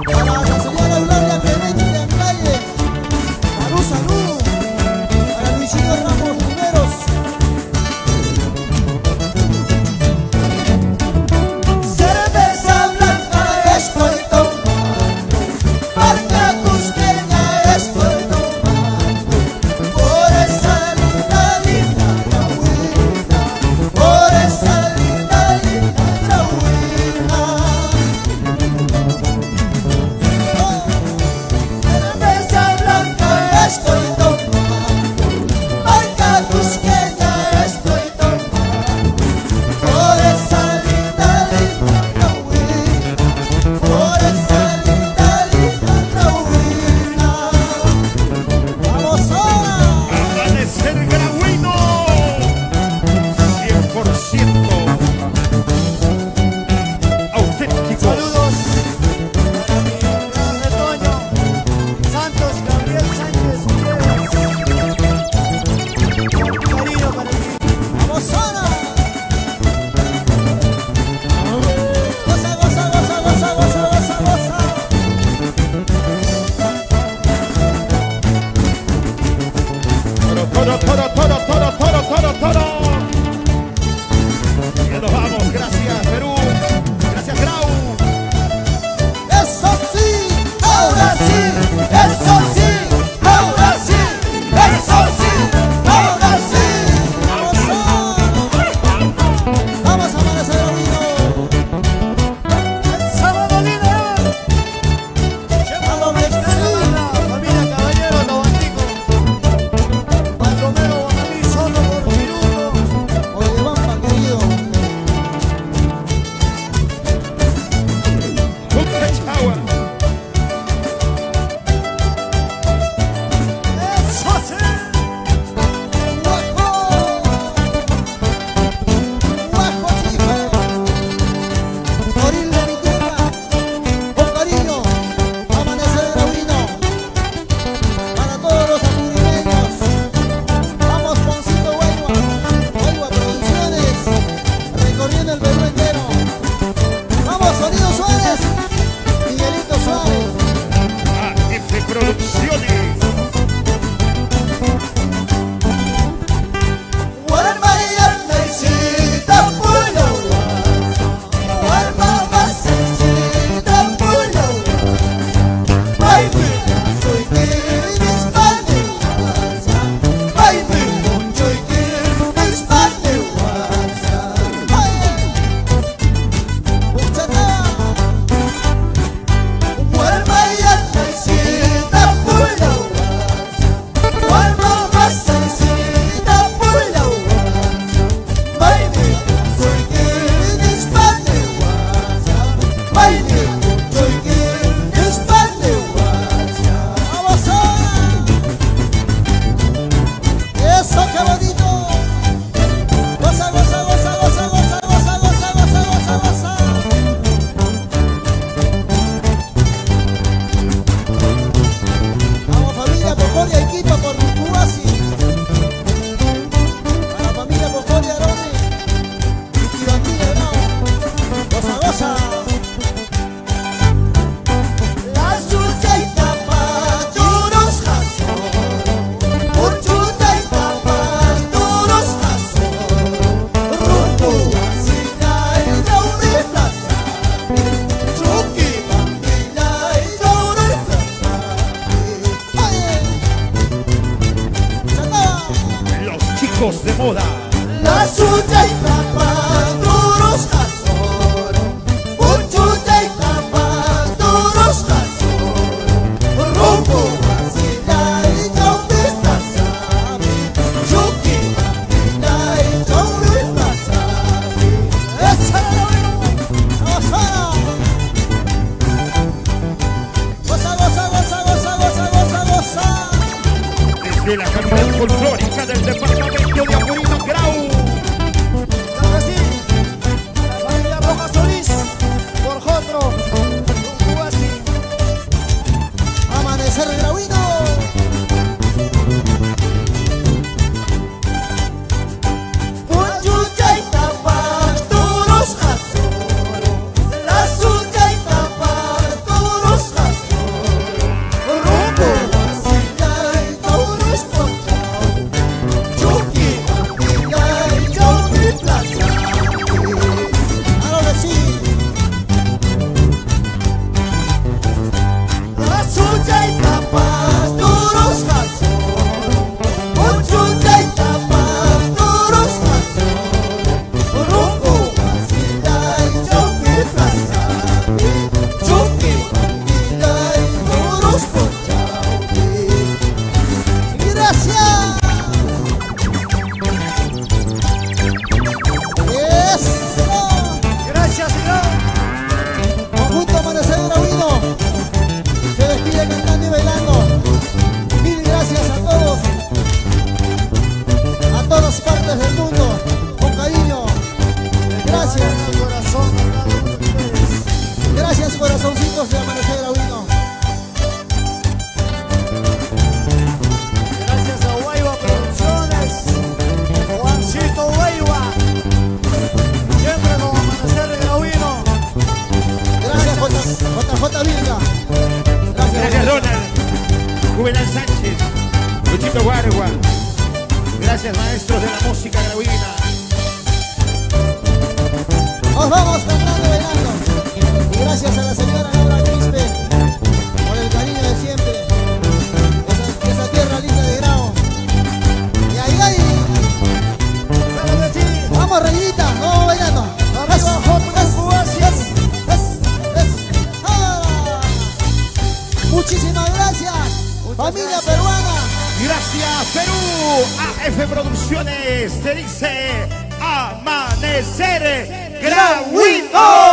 Para la señora Eulalia Clemente de Ancalle. ¡Salud, salud! Para Luisito Ramos Primeros. Cerveza blanca estoy tomando, marca cusqueña estoy tomando, por esa linda, linda grauina, por esa linda, linda grauina. Cerveza blanca estoy tomando, marca cusqueña estoy tomando, por esa linda, linda grauina, por esa linda, linda grauina. ¡Vamos ahora! Amanecer grauino. 100% auténtico. Saludos para mi gran retoño, Santos Gabriel Sánchez Piedras. Con cariño para ti. ¡Vamos ahora! ¡Goza, goza, goza, goza, goza, goza, goza! Toro, toro, toro, toro, toro, toro, toro, toro. Ya nos vamos. Gracias, Perú. Gracias, Grau. Eso sí, ahora sí, eso sí, ahora sí, eso sí, ahora sí. ¡Vamos a amanecer Gravino! Sábado líder. ¡Vamos, Mexicali! Familia Caballero, Tabantico. Baldomero, Guanamí, solo por minuto. Oye, Bamba, querido. el Perú entero. Vamos, Sonido Suárez, Miguelito Suárez. AF Producciones. De moda. La suya y tapas duros jasoro, puchucha y tapas duros jasoro, rumbo hacia y yo vistasabi, chuki manila y yo vistasabi. ¡Esa goza, goza, goza, goza, goza, goza, goza! Desde la capital folclórica del departamento de Apurimac, Grau. Claro que sí, la familia Rojas Solís, por Jotro, Rumpuasi, Amanecer Grauino. Puchucha y tapas duros jasoro, la suya y tapas duros jasoro, rumbo hacia y yo vistasabi, chuki manila y yo vistasabi. Claro que sí, La suya y tapas duros jasoro, puchucha y tapas duros jasoro, rumbo hacia y yo vistasabi, chuki manila y duros pochabi. gracias. Eso. Gracias, Conjunto Amanecer Grauino se despide cantando y bailando. Mil gracias a todos, a todas partes del mundo, con cariño. Gracias, corazón. Gracias, corazoncitos de Amanecer Grauino. Gracias a Huayva Producciones, Juancito Huayva, siempre con Amanecer Grauino. Gracias, JJ Virga. Gracias, Donald. Juvenal Sánchez. Luchito Guargua. Gracias, maestros de la música grauina. Nos vamos cantando y bailando. Y gracias a la señora Laura Quispe por el cariño de siempre. Esa tierra linda de Grau. Y ahí, ahí. Claro que sí. Vamos, reyita, vamos bailando. Arriba, Muchísimas gracias, familia peruana. Gracias, Perú. AF Producciones te dice Amanecer Grauino.